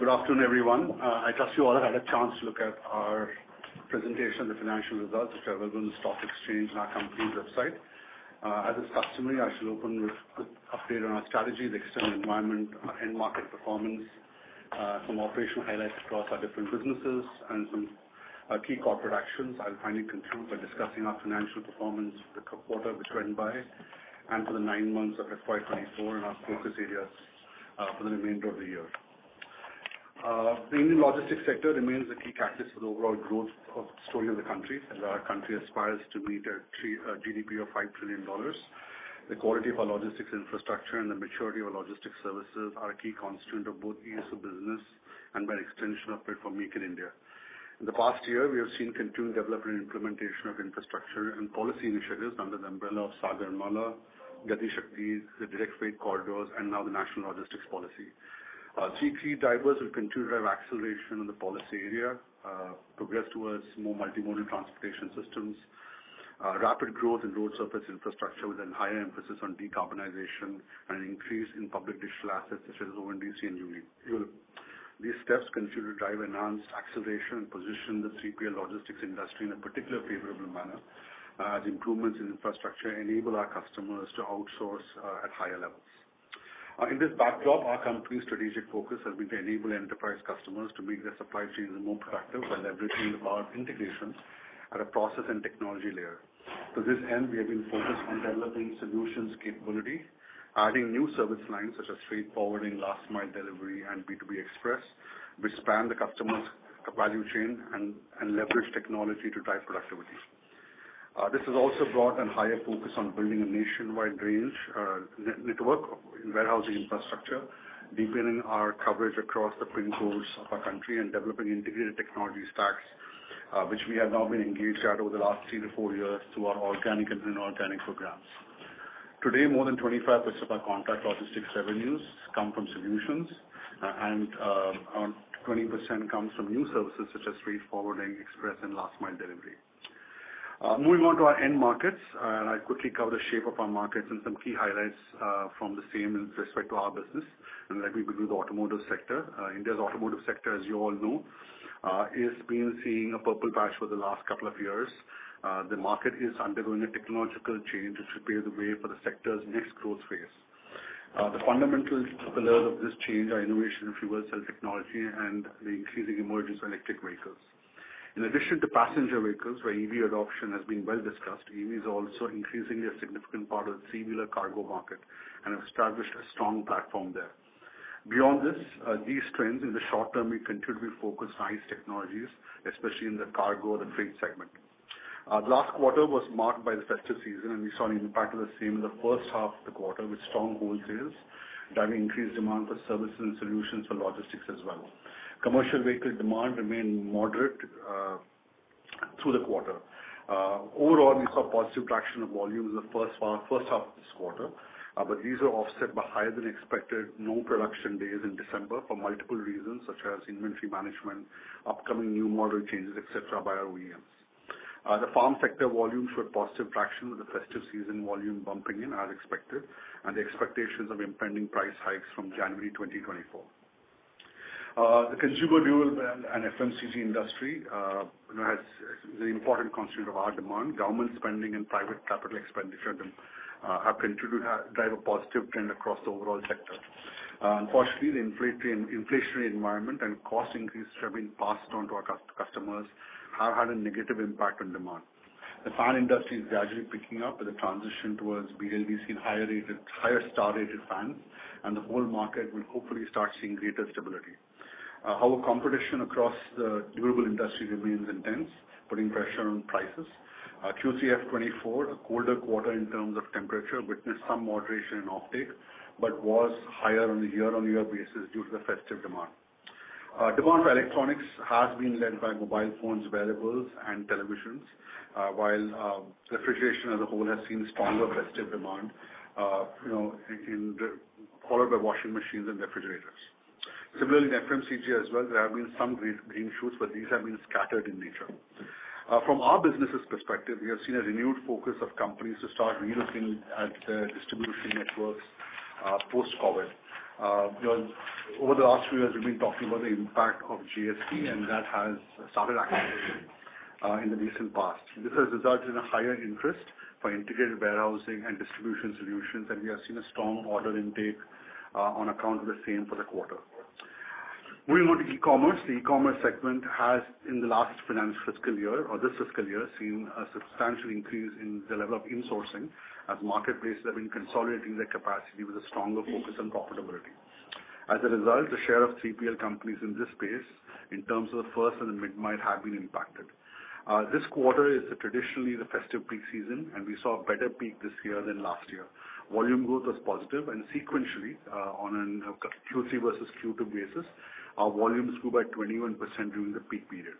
Good afternoon, everyone. I trust you all have had a chance to look at our presentation, the financial results, which are available on the stock exchange and our company's website. As is customary, I shall open with a quick update on our strategy, the external environment, our end market performance, some operational highlights across our different businesses, and some key corporate actions. I'll finally conclude by discussing our financial performance for the quarter which went by and for the 9 months of FY24 and our focus areas for the remainder of the year. The Indian logistics sector remains a key catalyst for the overall growth story of the country, as our country aspires to meet a GDP of $5 trillion. The quality of our logistics infrastructure and the maturity of our logistics services are a key constituent of both ease of business and by extension of it for Make in India. In the past year, we have seen continuing development and implementation of infrastructure and policy initiatives under the umbrella of Sagar Mala, Gati Shakti, the direct freight corridors, and now the National Logistics Policy. Three key drivers will continue to drive acceleration in the policy area, progress towards more multimodal transportation systems, rapid growth in road surface infrastructure with a higher emphasis on decarbonization and an increase in public digital assets such as ONDC and ULIP. These steps continue to drive enhanced acceleration and position the 3PL logistics industry in a particular favorable manner as improvements in infrastructure enable our customers to outsource at higher levels. In this backdrop, our company's strategic focus has been to enable enterprise customers to make their supply chains more productive by leveraging the power of integration at a process and technology layer. To this end, we have been focused on developing solutions capability, adding new service lines such as freight forwarding, last mile delivery, and B2B express, which span the customer's value chain and leverage technology to drive productivity. This has also brought a higher focus on building a nationwide range network in warehousing infrastructure, deepening our coverage across the pin codes of our country and developing integrated technology stacks, which we have now been engaged at over the last 3 to 4 years through our organic and inorganic programs. Today, more than 25% of our contract logistics revenues come from solutions, and around 20% comes from new services such as freight forwarding, express, and last mile delivery. Moving on to our end markets, and I'll quickly cover the shape of our markets and some key highlights from the same in respect to our business. And let me begin with the automotive sector. India's automotive sector, as you all know, is been seeing a purple patch for the last couple of years. The market is undergoing a technological change which will pave the way for the sector's next growth phase. The fundamental pillars of this change are innovation in fuel cell technology and the increasing emergence of electric vehicles. In addition to passenger vehicles, where EV adoption has been well discussed, EV is also increasingly a significant part of the three-wheeler cargo market and have established a strong platform there. Beyond this, these trends in the short term will continue to be focused on ICE technologies, especially in the cargo or the freight segment. The last quarter was marked by the festive season, and we saw an impact of the same in the first half of the quarter with strong wholesales, driving increased demand for services and solutions for logistics as well. Commercial vehicle demand remained moderate through the quarter. Overall, we saw positive traction of volumes in the first half of this quarter, but these were offset by higher than expected no production days in December for multiple reasons such as inventory management, upcoming new model changes, etc. by our OEMs. The farm sector volume showed positive traction with the festive season volume bumping in as expected and the expectations of impending price hikes from January 2024. The consumer durable and FMCG industry is an important constituent of our demand. Government spending and private capital expenditure have continued to drive a positive trend across the overall sector. Unfortunately, the inflationary environment and cost increases have been passed on to our customers have had a negative impact on demand. The fan industry is gradually picking up with a transition towards BLDC and higher star-rated fans, and the whole market will hopefully start seeing greater stability. However, competition across the durable industry remains intense, putting pressure on prices. Q3 FY24, a colder quarter in terms of temperature, witnessed some moderation in offtake, but was higher on a year-on-year basis due to the festive demand. Demand for electronics has been led by mobile phones, wearables, and televisions, while refrigeration as a whole has seen stronger festive demand, followed by washing machines and refrigerators. Similarly, in FMCG as well, there have been some green shoots, but these have been scattered in nature. From our business's perspective, we have seen a renewed focus of companies to start relooking at their distribution networks post-COVID. Over the last few years, we've been talking about the impact of GST, and that has started accelerating in the recent past. This has resulted in a higher interest for integrated warehousing and distribution solutions, and we have seen a strong order intake on account of the same for the quarter. Moving on to e-commerce. The e-commerce segment has, in the last fiscal year, seen a substantial increase in the level of insourcing as marketplaces have been consolidating their capacity with a stronger focus on profitability. As a result, the share of 3PL companies in this space, in terms of the first and the mid-mile, have been impacted. This quarter is traditionally the festive peak season, and we saw a better peak this year than last year. Volume growth was positive, and sequentially, on a Q3 versus Q2 basis, our volumes grew by 21% during the peak period.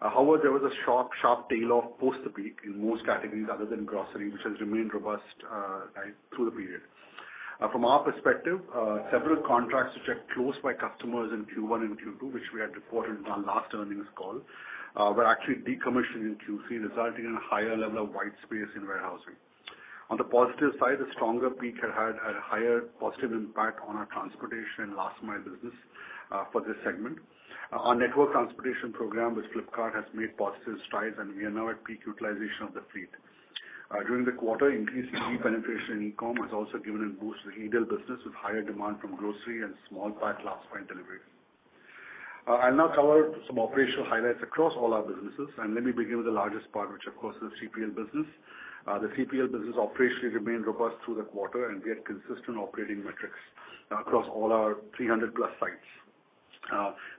However, there was a sharp tail off post the peak in most categories other than grocery, which has remained robust through the period. From our perspective, several contracts which are closed by customers in Q1 and Q2, which we had reported in our last earnings call, were actually decommissioned in Q3, resulting in a higher level of white space in warehousing. On the positive side, the stronger peak had a higher positive impact on our transportation and last mile business for this segment. Our network transportation program with Flipkart has made positive strides, and we are now at peak utilization of the fleet. During the quarter, increased EV penetration in e-com has also given a boost to the e-tail business with higher demand from grocery and small pack last mile delivery. I'll now cover some operational highlights across all our businesses, and let me begin with the largest part, which of course is the 3PL business. The 3PL business operationally remained robust through the quarter, and we had consistent operating metrics across all our 300+ sites.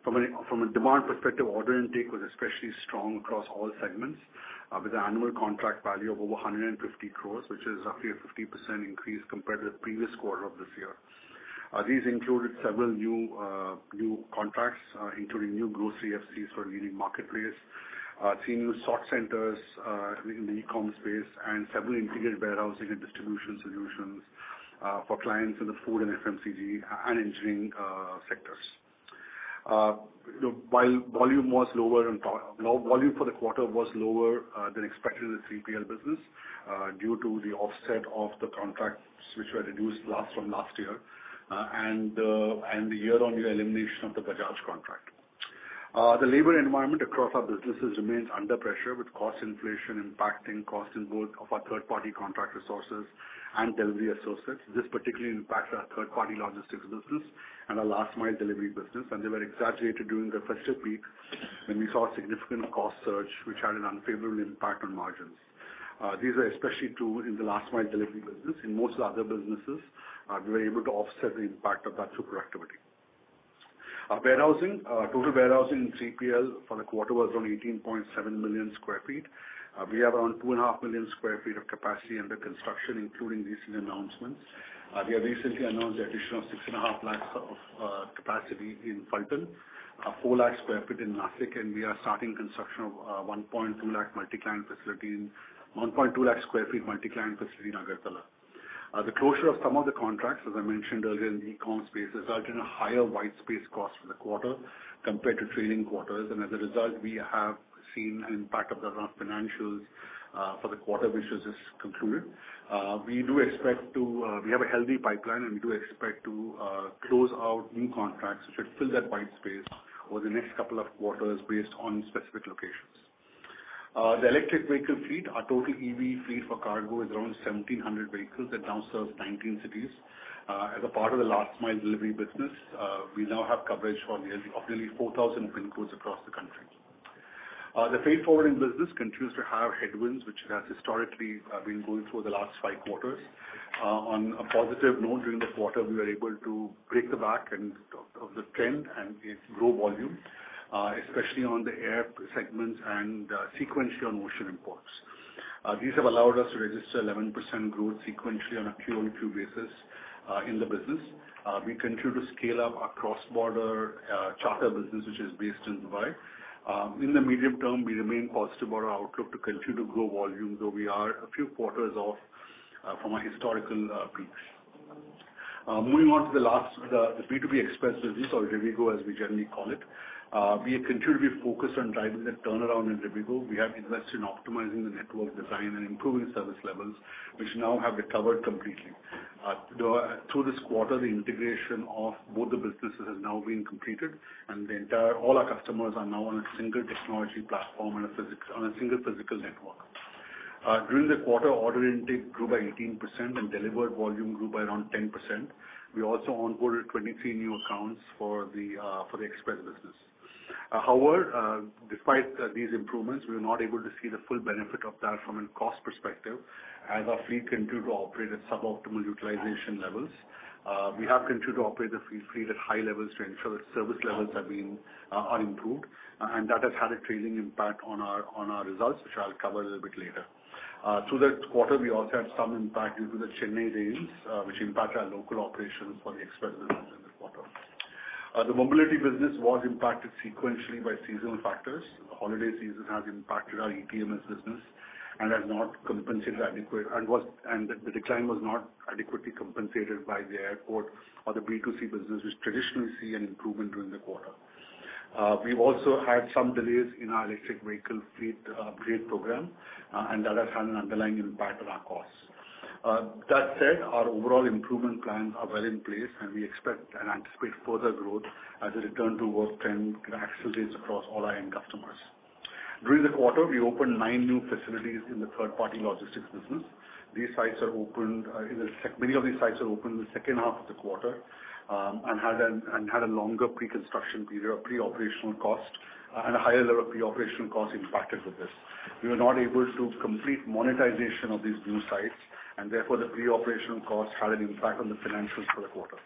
From a demand perspective, order intake was especially strong across all segments, with an annual contract value of over 150 crores, which is roughly a 50% increase compared to the previous quarter of this year. These included several new contracts, including new grocery FCs for leading marketplace, 3 new sort centers in the e-com space, and several integrated warehousing and distribution solutions for clients in the food and FMCG and engineering sectors. While volume was lower, volume for the quarter was lower than expected in the 3PL business due to the offset of the contracts which were reduced from last year and the year-on-year elimination of the Bajaj contract. The labor environment across our businesses remains under pressure, with cost inflation impacting cost in both of our third-party contract resources and delivery associates. This particularly impacts our third-party logistics business and our last mile delivery business, and they were exaggerated during the festive peak when we saw a significant cost surge, which had an unfavorable impact on margins. These are especially true in the last mile delivery business. In most of the other businesses, we were able to offset the impact of that through productivity. Warehousing, total warehousing in 3PL for the quarter was around 18.7 million square feet. We have around 2.5 million square feet of capacity under construction, including recent announcements. We have recently announced the addition of 6.5 lakhs of capacity in Fulton, 4 lakh square feet in Nashik, and we are starting construction of 1.2 lakh square feet multi-client facility in Agartala. The closure of some of the contracts, as I mentioned earlier in the e-com space, resulted in a higher white space cost for the quarter compared to trailing quarters, and as a result, we have seen an impact of that on our financials for the quarter, which was just concluded. We have a healthy pipeline, and we do expect to close out new contracts which would fill that white space over the next couple of quarters based on specific locations. The electric vehicle fleet, our total EV fleet for cargo is around 1,700 vehicles that now serves 19 cities. As a part of the last mile delivery business, we now have coverage for nearly 4,000 pin codes across the country. The freight forwarding business continues to have headwinds, which it has historically been going through the last 5 quarters. On a positive note, during the quarter, we were able to break the back of the trend and grow volume, especially on the air segments and sequentially on ocean imports. These have allowed us to register 11% growth sequentially on a Q-on-Q basis in the business. We continue to scale up our cross-border charter business, which is based in Dubai. In the medium term, we remain positive about our outlook to continue to grow volume, though we are a few quarters off from our historical peaks. Moving on to the B2B Express business, or Rivigo as we generally call it. We continue to be focused on driving the turnaround in Rivigo. We have invested in optimizing the network design and improving service levels, which now have recovered completely. Through this quarter, the integration of both the businesses has now been completed, and all our customers are now on a single technology platform and on a single physical network. During the quarter, order intake grew by 18% and delivered volume grew by around 10%. We also onboarded 23 new accounts for the express business. However, despite these improvements, we were not able to see the full benefit of that from a cost perspective, as our fleet continued to operate at suboptimal utilization levels. We have continued to operate the fleet at high levels to ensure that service levels are improved, and that has had a trailing impact on our results, which I'll cover a little bit later. Through that quarter, we also had some impact due to the Chennai rains, which impacted our local operations for the express business in this quarter. The mobility business was impacted sequentially by seasonal factors. The holiday season has impacted our ETMS business and has not compensated adequate, and the decline was not adequately compensated by the airport or the B2C business, which traditionally see an improvement during the quarter. We've also had some delays in our electric vehicle fleet upgrade program, and that has had an underlying impact on our costs. That said, our overall improvement plans are well in place, and we expect and anticipate further growth as a return to work trend accelerates across all our end customers. During the quarter, we opened 9 new facilities in the third-party logistics business. These sites are opened, many of these sites are opened in the second half of the quarter, and had a longer pre-construction period or pre-operational cost, and a higher level of pre-operational cost impacted with this. We were not able to complete monetization of these new sites, and therefore the pre-operational costs had an impact on the financials for the quarter.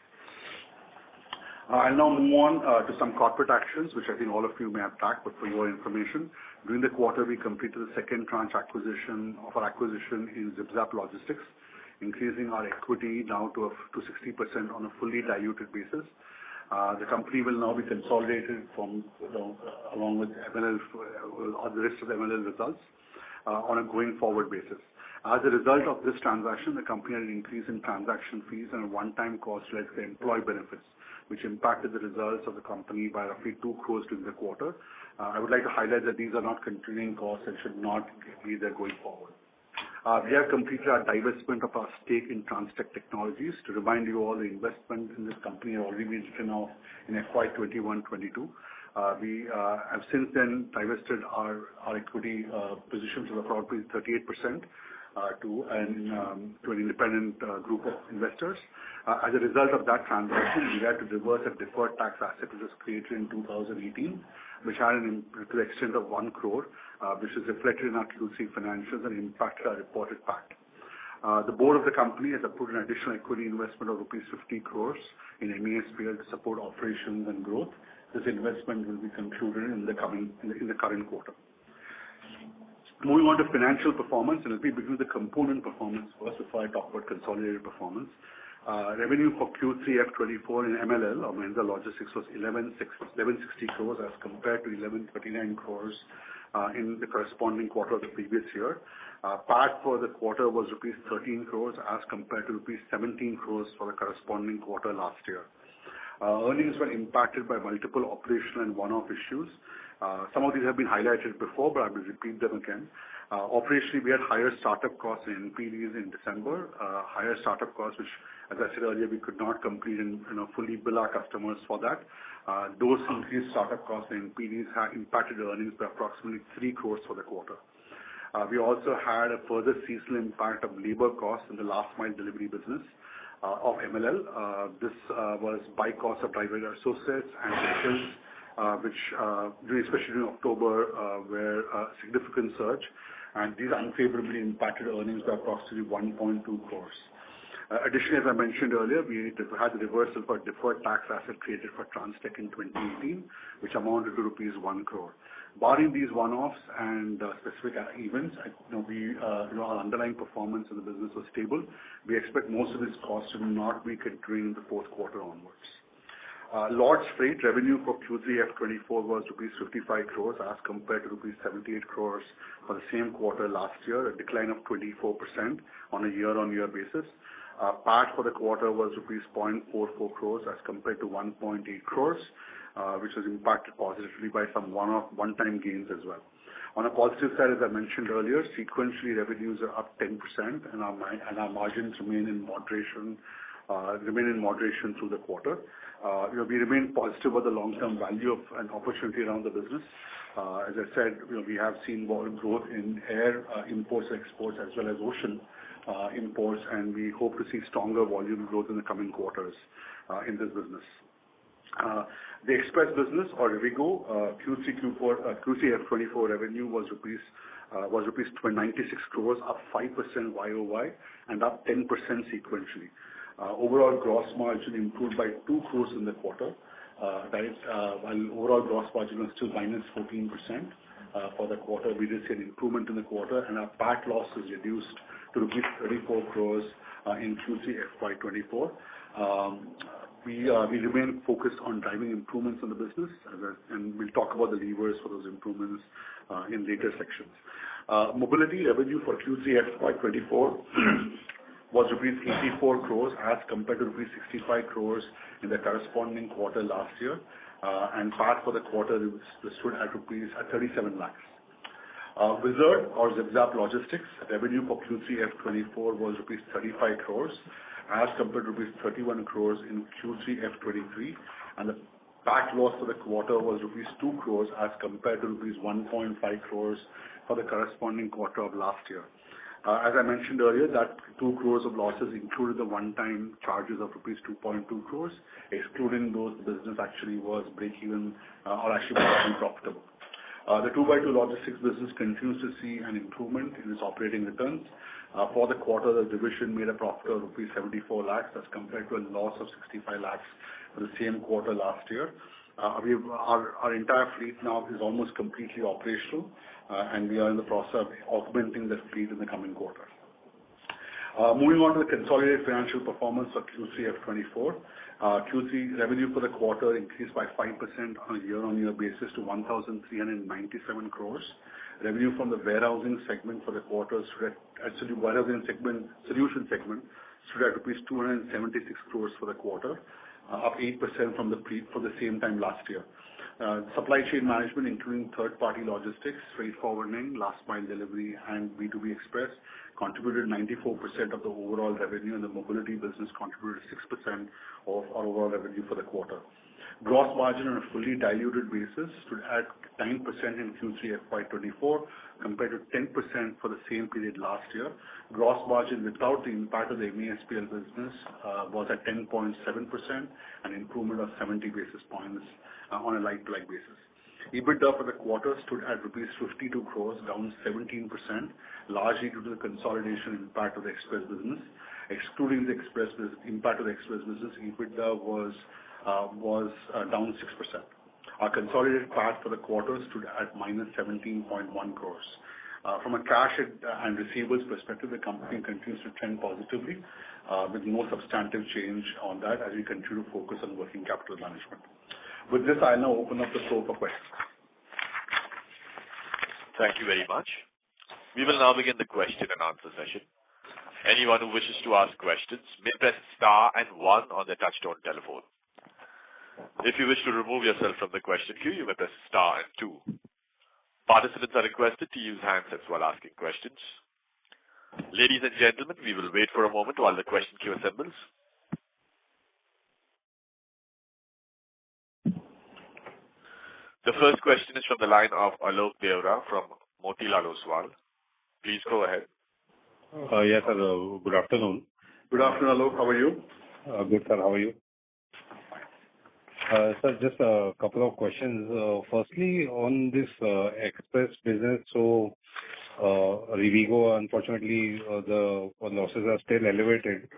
I'll now move on to some corporate actions, which I think all of you may have tracked, but for your information. During the quarter, we completed the second tranche acquisition in ZipZap Logistics, increasing our equity now to 60% on a fully diluted basis. The company will now be consolidated along with MLL or the rest of the MLL results on a going forward basis. As a result of this transaction, the company had an increase in transaction fees and a one-time cost like the employee benefits, which impacted the results of the company by roughly 2 crores during the quarter. I would like to highlight that these are not continuing costs and should not be there going forward. We have completed our divestment of our stake in Transtech Technologies. To remind you all, the investment in this company has already been written off in FY21-22. We have since then divested our equity position to approximately 38% to an independent group of investors. As a result of that transaction, we had to reverse a deferred tax asset which was created in 2018, which had to the extent of 1 crore, which is reflected in our Q3 financials and impacted our reported PAT. The board of the company has approved an additional equity investment of rupees 50 crores in MESPL to support operations and growth. This investment will be concluded in the current quarter. Moving on to financial performance, and let me begin with the component performance first before I talk about consolidated performance. Revenue for Q3 FY24 in MLL, or Mahindra Logistics, was 1160 crores as compared to 1139 crores in the corresponding quarter of the previous year. PAT for the quarter was rupees 13 crores as compared to rupees 17 crores for the corresponding quarter last year. Earnings were impacted by multiple operational and one-off issues. Some of these have been highlighted before, but I will repeat them again. Operationally, we had higher startup costs in NPDs in December, higher startup costs, which, as I said earlier, we could not complete and fully bill our customers for that. Those increased startup costs in NPDs have impacted earnings by approximately 3 crores for the quarter. We also had a further seasonal impact of labor costs in the last mile delivery business of MLL. This was by cost of driver associates and vehicles, which especially during October were a significant surge, and these unfavorably impacted earnings by approximately 1.2 crores. Additionally, as I mentioned earlier, we had the reversal for a deferred tax asset created for Transtech in 2018, which amounted to rupees 1 crore. Barring these one-offs and specific events, our underlying performance in the business was stable. We expect most of these costs to not be continuing in the fourth quarter onwards. Logistics Freight revenue for Q3 FY24 was rupees 55 crores as compared to rupees 78 crores for the same quarter last year, a decline of 24% on a year-on-year basis. PAT for the quarter was rupees 0.44 crores as compared to 1.8 crores, which was impacted positively by some one-time gains as well. On a positive side, as I mentioned earlier, sequentially revenues are up 10%, and our margins remain in moderation through the quarter. We remain positive about the long-term value of an opportunity around the business. As I said, we have seen volume growth in air imports and exports as well as ocean imports, and we hope to see stronger volume growth in the coming quarters in this business. The express business, or Rivigo, Q3 FY24 revenue was rupees 96 crores, up 5% YOY and up 10% sequentially. Overall gross margin improved by 2 crores in the quarter. While overall gross margin was still minus 14% for the quarter, we did see an improvement in the quarter, and our PAT loss is reduced to rupees 34 crores in Q3 FY24. We remain focused on driving improvements in the business, and we'll talk about the levers for those improvements in later sections. Mobility revenue for Q3 FY24 was rupees 84 crores as compared to rupees 65 crores in the corresponding quarter last year, and PAT for the quarter stood at 37 lakhs. Wizard or Zip-Zap Logistics revenue for Q3 FY24 was rupees 35 crores as compared to rupees 31 crores in Q3 FY23, and the PAT loss for the quarter was rupees 2 crores as compared to rupees 1.5 crores for the corresponding quarter of last year. As I mentioned earlier, that 2 crores of losses included the one-time charges of rupees 2.2 crores. Excluding those, the business actually was break-even or actually was profitable. The 2x2 logistics business continues to see an improvement in its operating returns. For the quarter, the division made a profit of rupees 74 lakhs as compared to a loss of 65 lakhs for the same quarter last year. Our entire fleet now is almost completely operational, and we are in the process of augmenting the fleet in the coming quarter. Moving on to the consolidated financial performance of Q3 FY24. Q3 revenue for the quarter increased by 5% on a year-on-year basis to 1,397 crores. Revenue from the warehousing segment for the quarter warehousing segment, solution segment, stood at rupees 276 crores for the quarter, up 8% from the same time last year. Supply chain management, including third-party logistics, freight forwarding, last mile delivery, and B2B express, contributed 94% of the overall revenue, and the mobility business contributed 6% of our overall revenue for the quarter. Gross margin on a fully diluted basis stood at 9% in Q3 FY24 compared to 10% for the same period last year. Gross margin without the impact of the MESPL business was at 10.7%, an improvement of 70 basis points on a like-to-like basis. EBITDA for the quarter stood at rupees 52 crores, down 17%, largely due to the consolidation impact of the express business. Excluding the impact of the express business, EBITDA was down 6%. Our consolidated PAT for the quarter stood at minus 17.1 crores. From a cash and receivables perspective, the company continues to trend positively with no substantive change on that as we continue to focus on working capital management. With this, I'll now open up the floor for questions. Thank you very much. We will now begin the question and answer session. Anyone who wishes to ask questions may press star and 1 on their touchtone telephone. If you wish to remove yourself from the question queue, you may press star and 2. Participants are requested to use handsets while asking questions. Ladies and gentlemen, we will wait for a moment while the question queue assembles. The first question is from the line of Alok Deora from Motilal Oswal. Please go ahead. Yes, sir. Good afternoon. Good afternoon, Alok. How are you? Good, sir. How are you? Sir, just a couple of questions. Firstly, on this express business, so Rivigo, unfortunately, the losses are still elevated.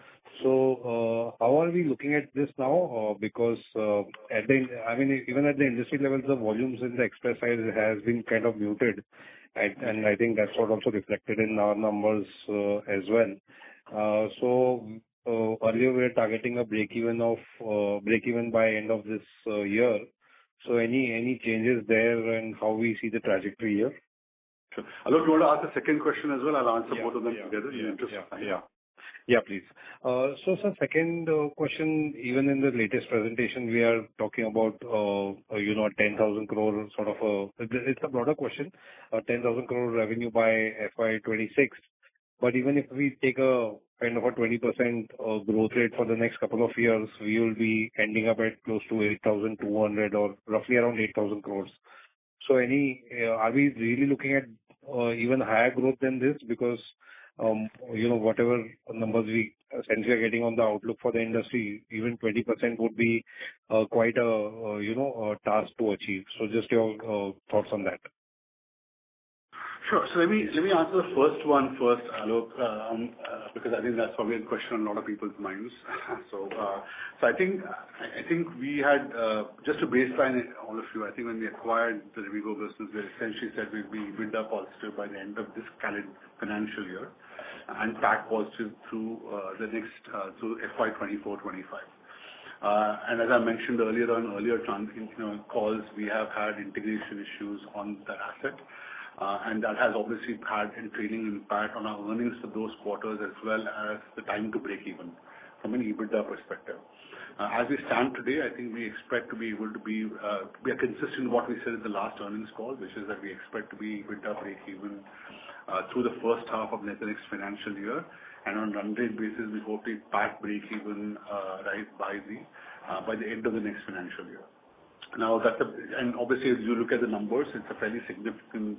So how are we looking at this now? Because even at the industry level, the volumes in the express side has been kind of muted, and I think that's what also reflected in our numbers as well. So earlier we were targeting a break-even by end of this year. So any changes there and how we see the trajectory here? Sure. Alok, you want to ask the second question as well? I'll answer both of them together. Yeah. Yeah, please. So, sir, second question, even in the latest presentation, we are talking about, 10,000 crore sort of it's a broader question, 10,000 crore revenue by FY26. But even if we take a kind of a 20% growth rate for the next couple of years, we will be ending up at close to 8,200 or roughly around 8,000 crores. So are we really looking at even higher growth than this? Because whatever numbers we essentially are getting on the outlook for the industry, even 20% would be quite a task to achieve. So just your thoughts on that. Sure. So let me answer the first one first, Alok, because I think that's probably a question on a lot of people's minds. So I think we had just to baseline all of you. I think when we acquired the Rivigo business, we essentially said we'd be EBITDA positive by the end of this calendar financial year, and PAT positive through the next through FY24-25. And as I mentioned earlier on calls, we have had integration issues on that asset. And that has obviously had a trailing impact on our earnings for those quarters, as well as the time to break even from an EBITDA perspective. As we stand today, I think we expect to be able to be consistent with what we said in the last earnings call, which is that we expect to be EBITDA break even through the first half of the next financial year. And on a run rate basis, we hope to PAT break even by the end of the next financial year. Now, and obviously, as you look at the numbers, it's a fairly significant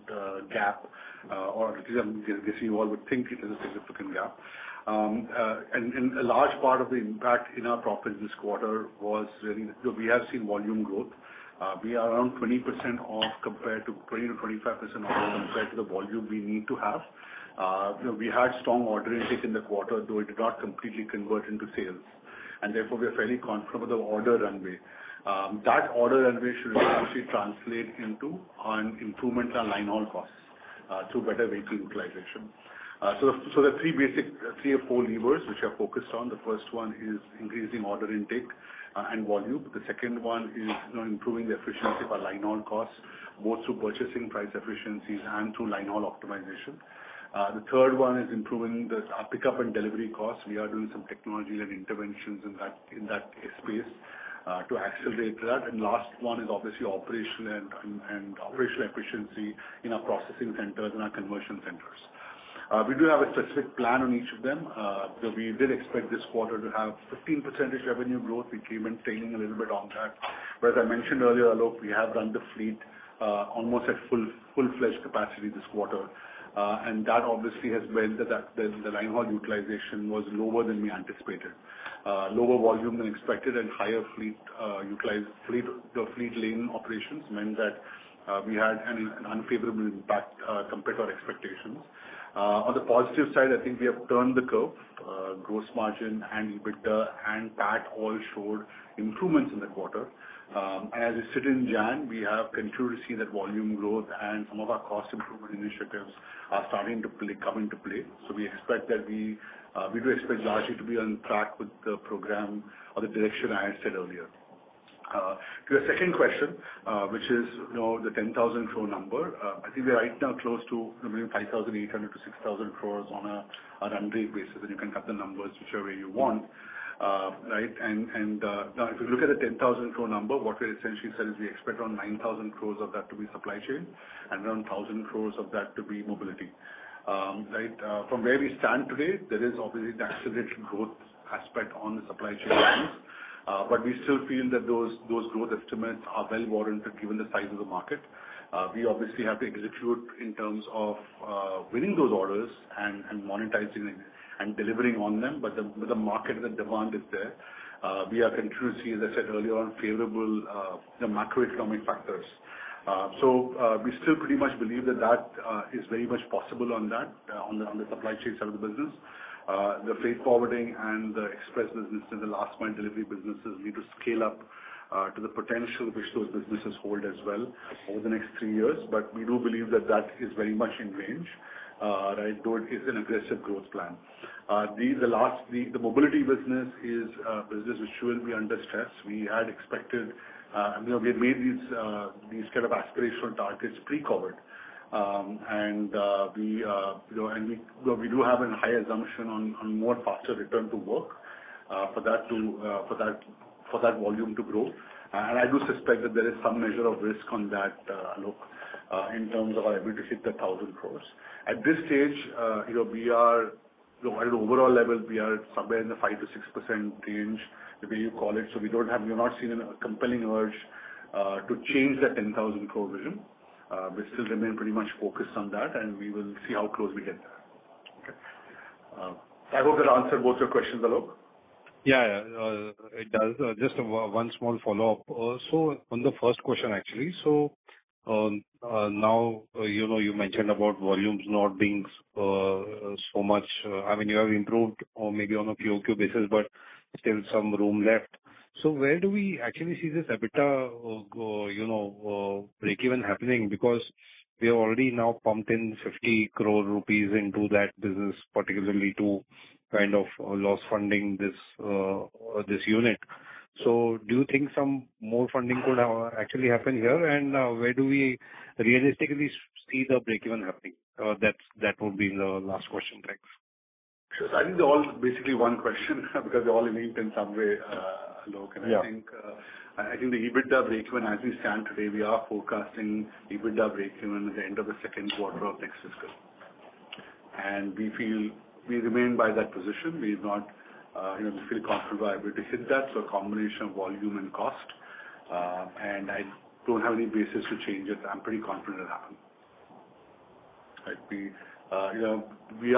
gap, or at least I'm guessing you all would think it is a significant gap. And a large part of the impact in our profits this quarter was really, we have seen volume growth. We are around 20% off compared to 20 to 25% off compared to the volume we need to have. We had strong order intake in the quarter, though it did not completely convert into sales. And therefore, we are fairly confident with the order runway. That order runway should actually translate into an improvement in line haul costs through better vehicle utilization. So the three or four levers which are focused on. The first one is increasing order intake and volume. The second one is improving the efficiency of our line haul costs, both through purchasing price efficiencies and through line haul optimization. The third one is improving the pickup and delivery costs. We are doing some technology-led interventions in that space to accelerate that. And last one is obviously operational and operational efficiency in our processing centers and our conversion centers. We do have a specific plan on each of them. We did expect this quarter to have 15% revenue growth. We came in trailing a little bit on that. But as I mentioned earlier, Alok, we have run the fleet almost at full-fledged capacity this quarter. And that obviously has meant that the line haul utilization was lower than we anticipated. Lower volume than expected and higher fleet lane operations meant that we had an unfavorable impact compared to our expectations. On the positive side, I think we have turned the curve. Gross margin and EBITDA and PAT all showed improvements in the quarter. And as we sit in Jan, we have continued to see that volume growth and some of our cost improvement initiatives are starting to come into play. So we expect that we do expect largely to be on track with the program or the direction I had said earlier. To your second question, which is the 10,000 crore number, I think we're right now close to 5,800 to 6,000 crores on a run rate basis, and you can cut the numbers whichever way you want. Right? And now, if you look at the 10,000 crore number, what we essentially said is we expect around 9,000 crores of that to be supply chain and around 1,000 crores of that to be mobility. Right? From where we stand today, there is obviously the accelerated growth aspect on the supply chain lines. But we still feel that those growth estimates are well warranted given the size of the market. We obviously have to execute in terms of winning those orders and monetizing and delivering on them, but the market and the demand is there. We are continuing to see, as I said earlier on, favorable the macroeconomic factors. So we still pretty much believe that is very much possible on the supply chain side of the business. The freight forwarding and the express business and the last mile delivery businesses need to scale up to the potential which those businesses hold as well over the next 3 years. But we do believe that is very much in range, right? Though it is an aggressive growth plan. The mobility business is a business which will be under stress. We had expected, we had made these kind of aspirational targets pre-COVID. We do have a high assumption on more faster return to work for that volume to grow. And I do suspect that there is some measure of risk on that, in terms of our ability to hit the 1,000 crores. At this stage, we are, at an overall level, we are somewhere in the 5 to 6% range, the way you call it. So we're not seeing a compelling urge to change that 10,000 crore vision. We still remain pretty much focused on that, and we will see how close we get there. Okay. I hope that answered both your questions, Alok. Yeah, it does. Just one small follow-up. So on the first question, actually, so now, you mentioned about volumes not being so much. I mean, you have improved or maybe on a QOQ basis, but still some room left. So where do we actually see this EBITDA, break-even happening? Because we have already now pumped in 50 crore rupees into that business, particularly to kind of loss funding this unit. So do you think some more funding could actually happen here? And where do we realistically see the break-even happening? That would be the last question. Thanks. Sure. So I think they're all basically one question because they're all linked in some way, Alok. And Yeah. I think the EBITDA break-even, as we stand today, we are forecasting EBITDA break-even at the end of the second quarter of next fiscal. And we remain by that position. We feel confident our ability to hit that. So a combination of volume and cost. And I don't have any basis to change it. I'm pretty confident it'll happen. Right? We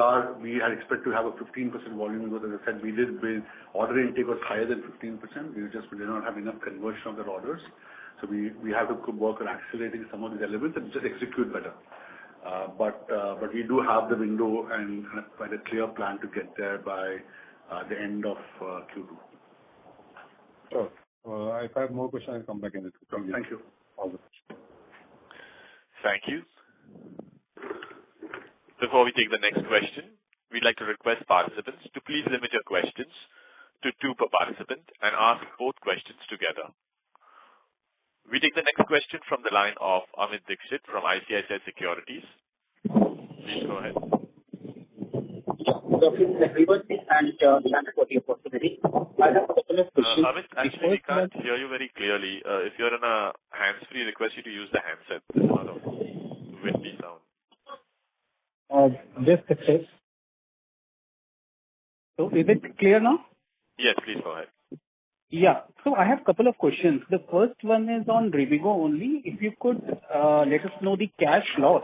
had expected to have a 15% volume growth. As I said, order intake was higher than 15%. We did not have enough conversion of the orders. So we have to work on accelerating some of these elements and just execute better. But we do have the window and quite a clear plan to get there by the end of Q2. Sure. If I have more questions, I'll come back in. Thank you. All the best. Thank you. Before we take the next question, we'd like to request participants to please limit your questions to 2 per participant and ask both questions together. We take the next question from the line of Amit Dixit from ICICI Securities. Please go ahead. Good afternoon, everyone, and thanks for the opportunity. I have a couple of questions. Amit, actually, we can't hear you very clearly. If you're on a hands-free, request you to use the handset. There's a lot of windy sound. Just a sec. So is it clear now? Yes, please go ahead. Yeah. So I have a couple of questions. The first one is on Rivigo only. If you could let us know the cash loss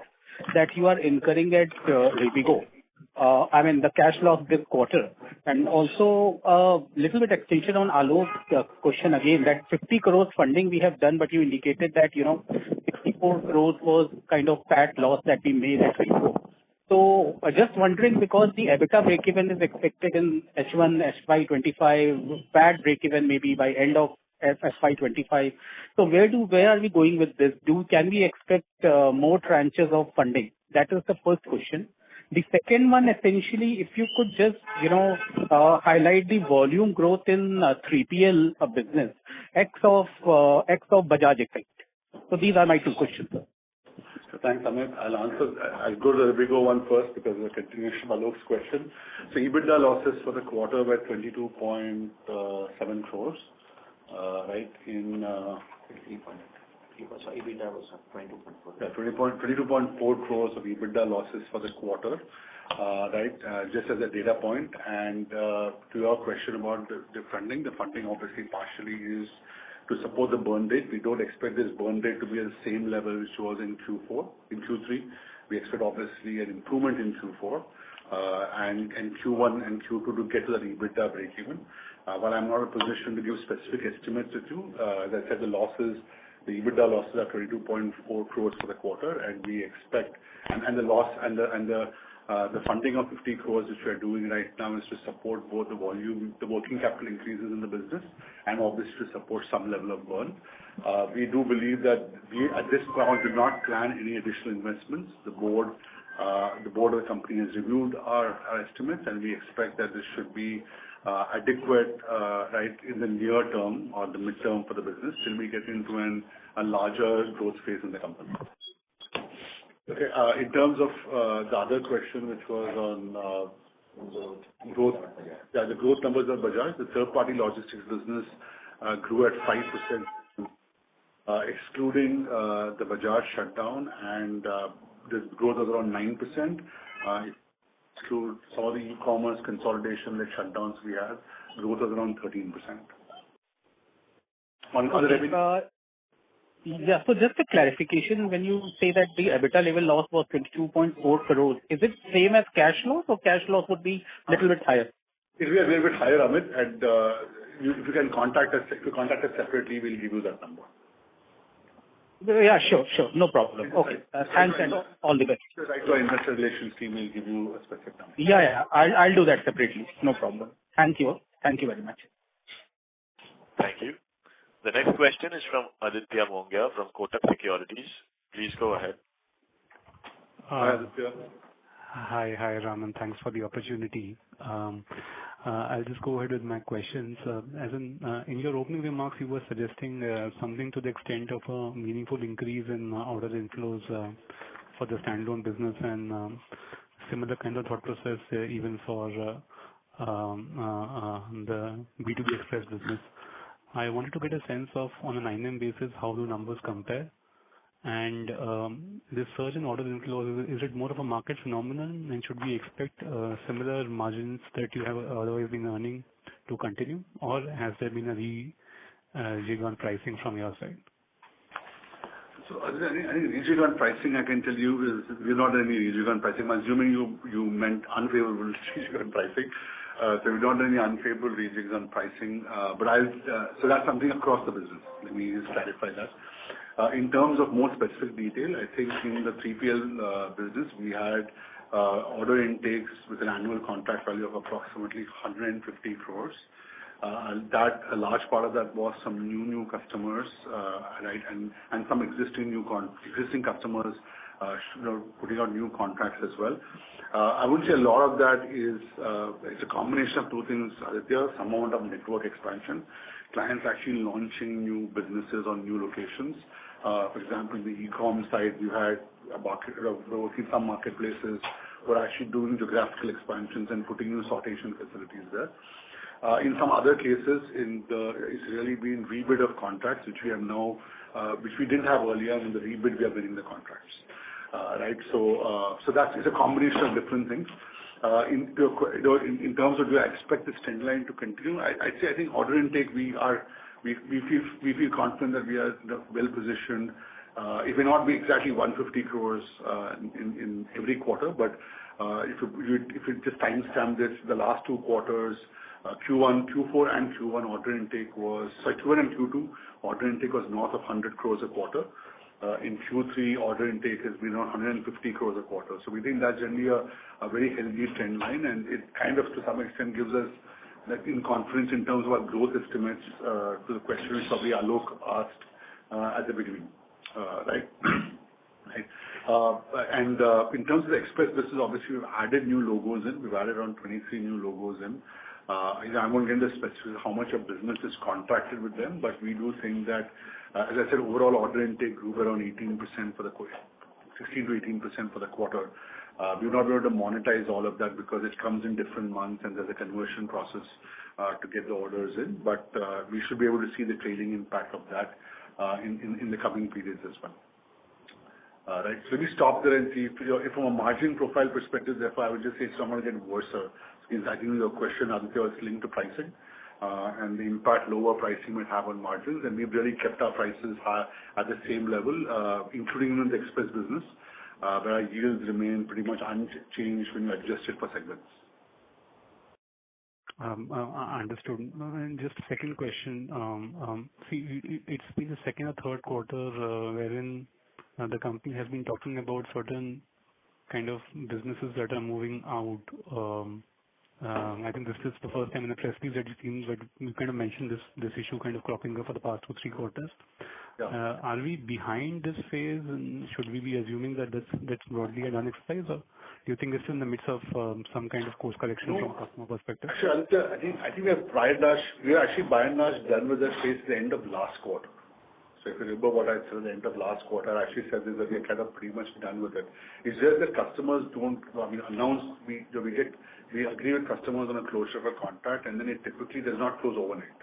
that you are incurring at Rivigo. I mean, the cash loss this quarter. And also, a little bit extension on Alok's question again, that 50 crores funding we have done, but you indicated that, 64 crores was kind of PAT loss that we made at Rivigo. So just wondering, because the EBITDA break-even is expected in H1, FY25, PAT break-even maybe by end of FY25. So where are we going with this? Can we expect more tranches of funding? That is the first question. The second one, essentially, if you could just, highlight the volume growth in 3PL business, X of Bajaj effect. So these are my 2 questions, sir. So thanks, Amit. I'll go to the Rivigo one first because it's a continuation of Alok's question. So EBITDA losses for the quarter were 22.7 crores, right? So EBITDA was 22.4. Yeah, 22.4 crores of EBITDA losses for the quarter, right? Just as a data point. And to your question about the funding obviously partially is to support the burn rate. We don't expect this burn rate to be at the same level which was in Q3. We expect obviously an improvement in Q4, and Q1 and Q2 to get to that EBITDA break-even. While I'm not in a position to give specific estimates with you, as I said, the EBITDA losses are 22.4 crores for the quarter, and we expect, and the funding of 50 crores which we are doing right now is to support both the working capital increases in the business, and obviously to support some level of burn. We do believe that we, at this point, do not plan any additional investments. The board of the company has reviewed our estimates, and we expect that this should be adequate, right, in the near term or the midterm for the business till we get into a larger growth phase in the company. Okay. In terms of the other question, which was on growth. Yeah, the growth numbers of Bajaj, the third-party logistics business grew at 5%, excluding the Bajaj shutdown, and the growth was around 9%. Exclude some of the e-commerce consolidation, like shutdowns we had, growth was around 13%. On the revenue. Yeah. So just a clarification, when you say that the EBITDA level loss was 22.4 crores, is it same as cash loss, or cash loss would be little bit higher? It will be a little bit higher, Amit, and if you can contact us separately, we'll give you that number. Yeah, sure. No problem. Okay. Thanks, and all the best. Right to our investor relations team will give you a specific number. Yeah. I'll do that separately. No problem. Thank you. Thank you very much. Thank you. The next question is from Aditya Mongia from Kotak Securities. Please go ahead. Hi, Aditya. Hi, Raman. Thanks for the opportunity. I'll just go ahead with my questions. As in your opening remarks, you were suggesting something to the extent of a meaningful increase in order inflows for the standalone business, and similar kind of thought process even for the B2B express business. I wanted to get a sense of, on a 9M basis, how do numbers compare? And this surge in order inflows, is it more of a market phenomenon, and should we expect similar margins that you have otherwise been earning to continue, or has there been a rejig on pricing from your side? So I think rejig on pricing, I can tell you, is we're not any rejig on pricing. I'm assuming you meant unfavorable rejig on pricing. So we don't have any unfavorable rejigs on pricing. But so that's something across the business. Let me just clarify that. In terms of more specific detail, I think in the 3PL business, we had order intakes with an annual contract value of approximately 150 crores. That a large part of that was some new customers, right, and some existing customers, putting out new contracts as well. I would say a lot of that is it's a combination of two things. There's some amount of network expansion, clients actually launching new businesses on new locations. For example, in the e-com side, you had some marketplaces who are actually doing geographical expansions and putting new sortation facilities there. In some other cases, it's really been rebid of contracts, which we have now, which we didn't have earlier. In the rebid, we are winning the contracts. Right. So it's a combination of different things. In terms of, do I expect this trend line to continue? I think order intake, we feel confident that we are well positioned. It may not be exactly 150 crores in every quarter, but if you just timestamp this, the last two quarters, Q4 and Q1 order intake was, Q1 and Q2 order intake was north of 100 crores a quarter. In Q3, order intake has been around 150 crores a quarter. So we think that's generally a very healthy trend line, and it kind of, to some extent, gives us that in confidence in terms of our growth estimates, to the question which probably Alok asked at the beginning. Right? Right. And in terms of the express business, obviously, we've added new logos in. We've added around 23 new logos in. I won't get into specifics how much of business is contracted with them, but we do think that, as I said, overall order intake grew around 18% for the quarter, 16 to 18% for the quarter. We're not able to monetize all of that because it comes in different months and there's a conversion process to get the orders in. But we should be able to see the trading impact of that in the coming periods as well. Right. So let me stop there and see if from a margin profile perspective, therefore, I would just say it's not going to get worse. Because I think your question, Aditya, was linked to pricing and the impact lower pricing might have on margins. And we've really kept our prices at the same level, including in the express business, where our yields remain pretty much unchanged when you adjust it for segments. Understood. And just a second question. See, it's been the second or third quarter wherein the company has been talking about certain kind of businesses that are moving out. I think this is the first time in the press release that you've seen, but you kind of mentioned this issue kind of cropping up for the past 2-3 quarters. Yeah. Are we behind this phase, and should we be assuming that that's broadly a done exercise, or do you think it's in the midst of some kind of course correction from a customer perspective? Actually, Aditya, I think we are actually by and large done with that phase at the end of last quarter. So if you remember what I said at the end of last quarter, I actually said this, that we're kind of pretty much done with it. It's just that customers don't, we agree with customers on a closure of a contract, and then it typically does not close overnight.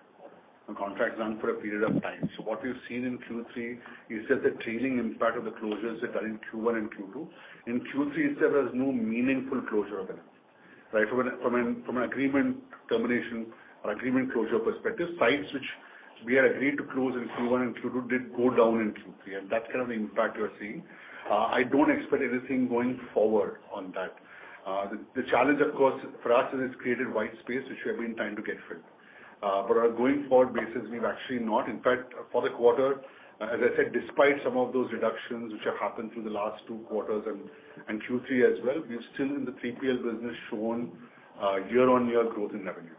The contract's run for a period of time. So what we've seen in Q3 is just the trailing impact of the closures that are in Q1 and Q2. In Q3 there was no meaningful closure of it. Right? From an agreement termination or agreement closure perspective, sites which we had agreed to close in Q1 and Q2 did go down in Q3, and that's kind of the impact you're seeing. I don't expect anything going forward on that. The challenge, of course, for us is it's created white space, which we have been trying to get filled. But on a going forward basis, we've actually not. In fact, for the quarter, as I said, despite some of those reductions which have happened through the last 2 quarters and Q3 as well, we've still in the 3PL business shown year-on-year growth in revenue.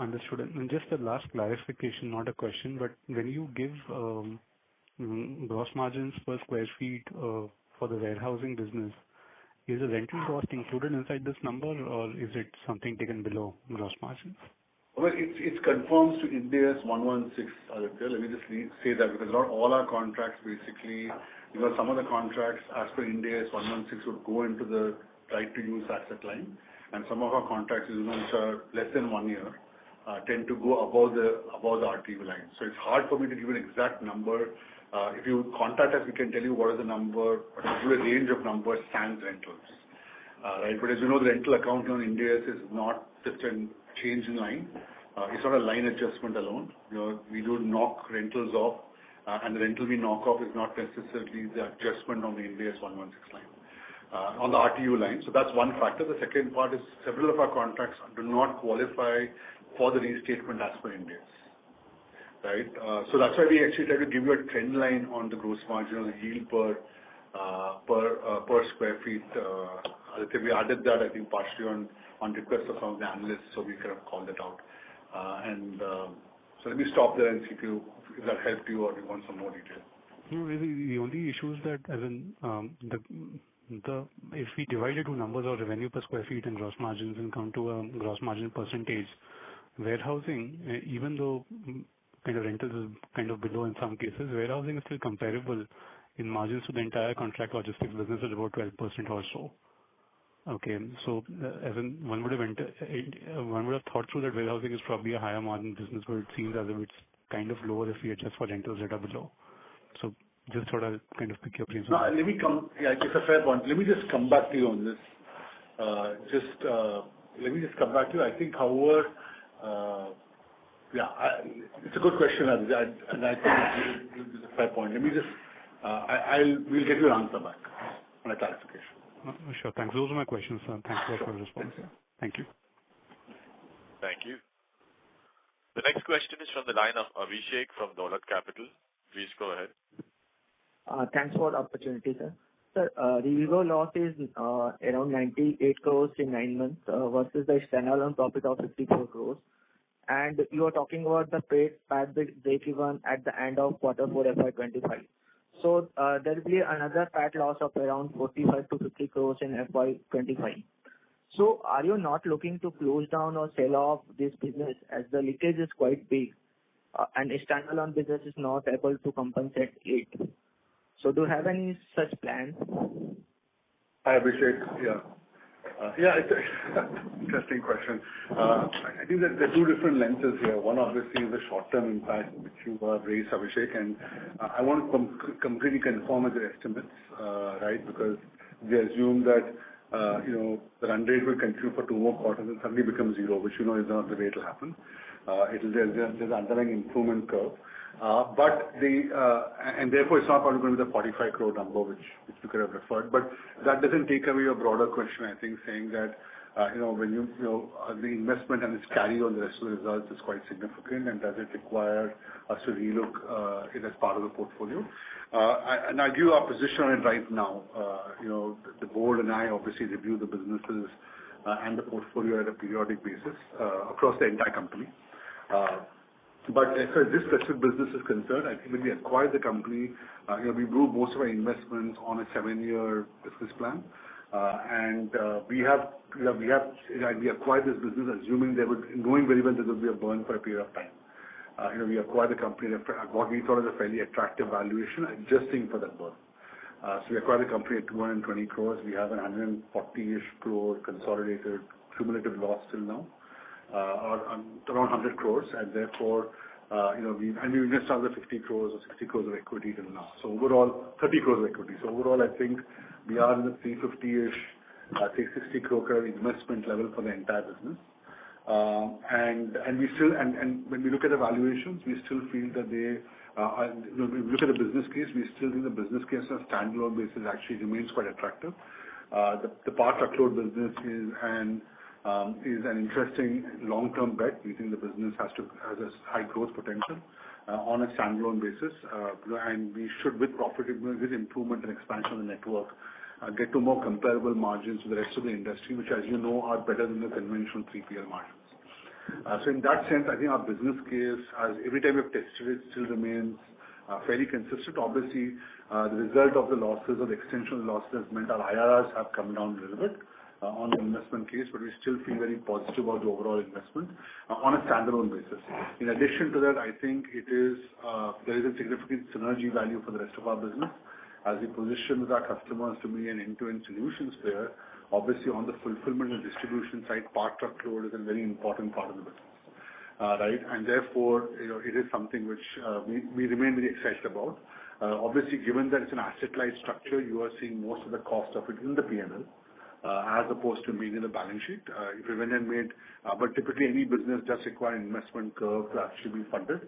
Understood. And just a last clarification, not a question, but when you give gross margins per square feet for the warehousing business, is the rental cost included inside this number, or is it something taken below gross margins? Well, it's conforms to Ind AS 116, Aditya. Let me just say that, because not all our contracts basically, some of the contracts as per Ind AS 116 would go into the right to use asset line, and some of our contracts, which are less than 1 year, tend to go above the RTU line. So it's hard for me to give an exact number. If you contact us, we can tell you what is the number, a particular range of numbers sans rentals. Right? But as you know, the rental accounting on Ind AS is not just a change in line. It's not a line adjustment alone. We do knock rentals off, and the rental we knock off is not necessarily the adjustment on the Ind AS 116 line. On the RTU line. So that's one factor. The second part is several of our contracts do not qualify for the restatement as per Ind AS. Right? So that's why we actually try to give you a trend line on the gross margin or the yield per square feet. We added that, I think, partially on request of some of the analysts, so we kind of called it out. So let me stop there and see if that helped you or you want some more detail. No, really, the only issue is that if we divide it to numbers of revenue per square feet and gross margins and come to a gross margin percentage, warehousing, even though kind of rentals is kind of below in some cases, warehousing is still comparable in margins to the entire contract logistics business at about 12% or so. Okay, so one would have thought through that warehousing is probably a higher margin business, but it seems as if it's kind of lower if we adjust for rentals that are below. So just thought I'll kind of pick your brains. No, it's a fair point. Let me just come back to you on this. Let me just come back to you. I think, however, it's a good question, and I think it's a fair point. Let me just, we'll get you an answer back on a clarification. Sure. Thanks. Those are my questions, sir. Thanks for your response. Thank you. Thank you. The next question is from the line of Abhishek from Dolat Capital. Please go ahead. Thanks for the opportunity, sir. Sir, Rivigo loss is around 98 crores in 9 months versus the standalone profit of 54 crores. And you are talking about the PAT break-even at the end of quarter 4 FY25. So there will be another PAT loss of around 45 to 50 crores in FY25. So are you not looking to close down or sell off this business as the leakage is quite big and a standalone business is not able to compensate it? So do you have any such plans? Hi, Abhishek. It's an interesting question. I think that there are 2 different lenses here. One obviously is the short-term impact which you raised, Abhishek, and I want to completely confirm with the estimates, right? Because they assume that the run rate will continue for 2 more quarters and suddenly become 0, which is not the way it will happen. There's an underlying improvement curve. And therefore it's not going to be the 45 crore number which you could have referred. But that doesn't take away a broader question, I think, saying that when the investment and its carry on the rest of the results is quite significant, and does it require us to relook it as part of the portfolio? And I'll give you our position on it right now. The board and I obviously review the businesses and the portfolio at a periodic basis across the entire company. But as far as this specific business is concerned, I think when we acquired the company, we grew most of our investments on a 7-year business plan, and we acquired this business assuming knowing very well there would be a burn for a period of time. We acquired the company at what we thought was a fairly attractive valuation, adjusting for that burn. So we acquired the company at 220 crores. We have an 140-ish crore consolidated cumulative loss till now, around 100 crores, and therefore, we invested another 50 crores or 60 crores of equity till now. So overall, 30 crores of equity. So overall, I think we are in the 350-ish, 360 crore kind of investment level for the entire business. And when we look at the valuations, we still feel that when we look at the business case, we still think the business case on a standalone basis actually remains quite attractive. The part truckload business is an interesting long-term bet. We think the business has a high growth potential on a standalone basis, and we should, with profitability, with improvement and expansion of the network, get to more comparable margins to the rest of the industry, which, as you know, are better than the conventional 3PL margins. So in that sense, I think our business case, as every time we've tested it, still remains fairly consistent. Obviously, the result of the losses or the extension of the losses meant our IRRs have come down a little bit on the investment case, but we still feel very positive about the overall investment on a standalone basis. In addition to that, I think there is a significant synergy value for the rest of our business as we position with our customers to be an end-to-end solutions player. Obviously, on the fulfillment and distribution side, part truckload is a very important part of the business, right? And therefore, it is something which we remain very excited about. Obviously, given that it's an asset-light structure, you are seeing most of the cost of it in the P&L, as opposed to being in the balance sheet. If we went and but typically any business does require an investment curve to actually be funded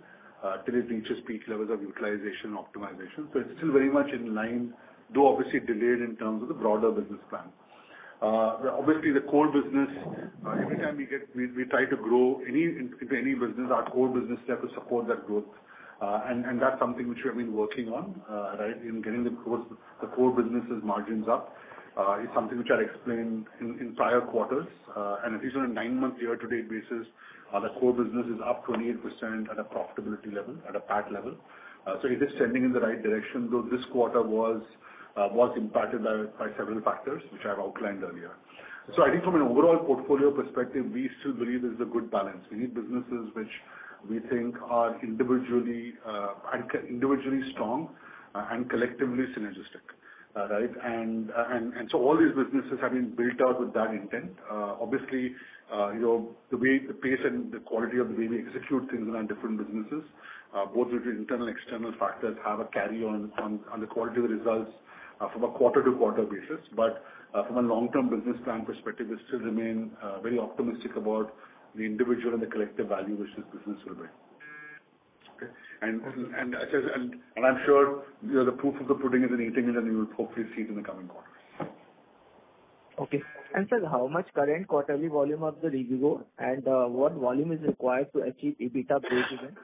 till it reaches peak levels of utilization and optimization. So it's still very much in line, though obviously delayed in terms of the broader business plan. Obviously, the core business, every time we try to grow into any business, our core business has to support that growth. And that's something which we have been working on, right, in getting the core business's margins up. It's something which I explained in prior quarters, and at least on a 9-month year-to-date basis, the core business is up 28% at a profitability level, at a PAT level. So it is trending in the right direction, though this quarter was impacted by several factors, which I've outlined earlier. So I think from an overall portfolio perspective, we still believe there's a good balance. We need businesses which we think are individually strong and collectively synergistic. Right, and so all these businesses have been built out with that intent. Obviously, the pace and the quality of the way we execute things in our different businesses, both due to internal and external factors, have a carry on the quality of the results from a quarter-to-quarter basis. But from a long-term business plan perspective, we still remain very optimistic about the individual and the collective value which this business will bring. Okay. And I'm sure the proof of the pudding is in eating it, and you will hopefully see it in the coming quarters. Okay. And sir, how much current quarterly volume of the Rivigo, and what volume is required to achieve EBITDA breakeven?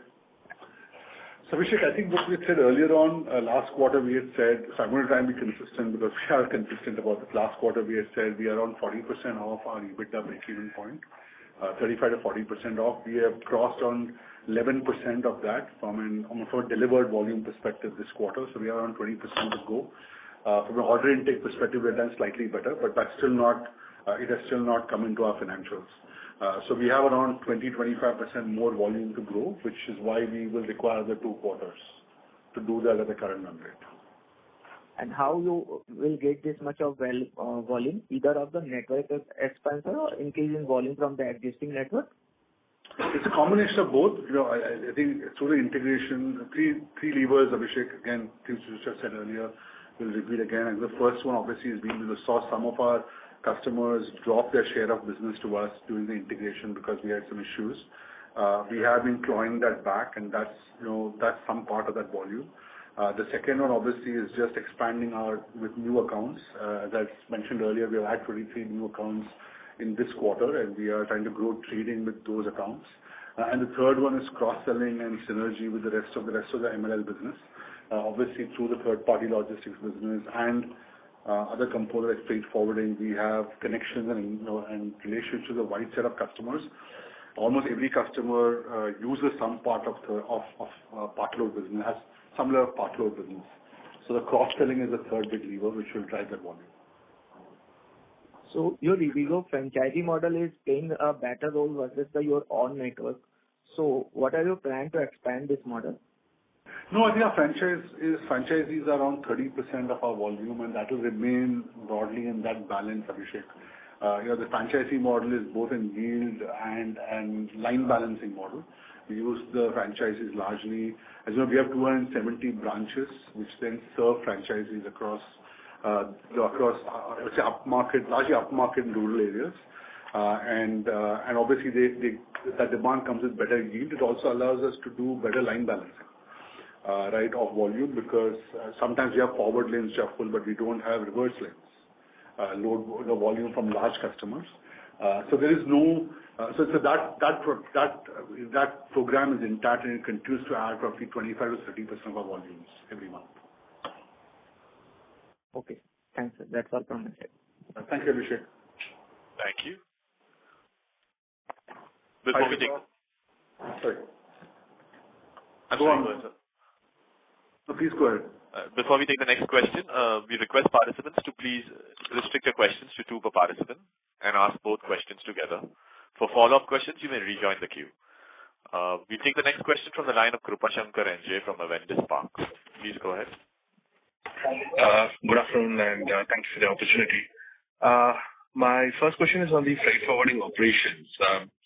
So Abhishek, I think what we said earlier on, last quarter we had said, so I'm going to try and be consistent because we are consistent about this. Last quarter we had said we are around 40% off our EBITDA breakeven point, 35 to 40% off. We have crossed on 11% of that from a delivered volume perspective this quarter. So we are around 20% to go. From an order intake perspective, we've done slightly better, but that's still not, it has still not come into our financials. So we have around 20-25% more volume to grow, which is why we will require the 2 quarters to do that at the current run rate. And how you will get this much of volume, either of the network expansion or increase in volume from the existing network? It's a combination of both. I think through the integration, three levers, Abhishek, again, things which I said earlier, we'll repeat again. And the first one obviously is being able to saw some of our customers drop their share of business to us during the integration because we had some issues. We have been clawing that back, and that's some part of that volume. The second one obviously is just expanding with new accounts. As I mentioned earlier, we have had 23 new accounts in this quarter, and we are trying to grow trading with those accounts. And the third one is cross-selling and synergy with the rest of the MLL business. Obviously, through the third-party logistics business and other components like freight forwarding, we have connections and relationships with a wide set of customers. Almost every customer uses some part of part load business, has some level of part load business. So the cross-selling is the third big lever which will drive that volume. So your Rivigo franchisee model is playing a better role versus your own network. So what are your plans to expand this model? No, I think our franchisees are around 30% of our volume, and that will remain broadly in that balance, Abhishek. The franchisee model is both in yield and line balancing model. We use the franchisees largely. As you know, we have 270 branches, which then serve franchisees across, I would say upmarket, largely upmarket in rural areas. And obviously that demand comes with better yield. It also allows us to do better line balancing, right, of volume, because sometimes we have forward lanes which are full, but we don't have reverse lanes, load the volume from large customers. So there is no, that program is intact, and it continues to add roughly 25 to 30% of our volumes every month. Okay. Thanks, sir. That's all from my side. Thank you, Abhishek. Thank you. Before we take... Sorry. I'm sorry, go ahead, sir. No, please go ahead. Before we take the next question, we request participants to please restrict your questions to 2 per participant and ask both questions together. For follow-up questions, you may rejoin the queue. We take the next question from the line of Krupashankar NJ from Avendus Spark. Please go ahead. Good afternoon, and thanks for the opportunity. My first question is on the freight forwarding operations.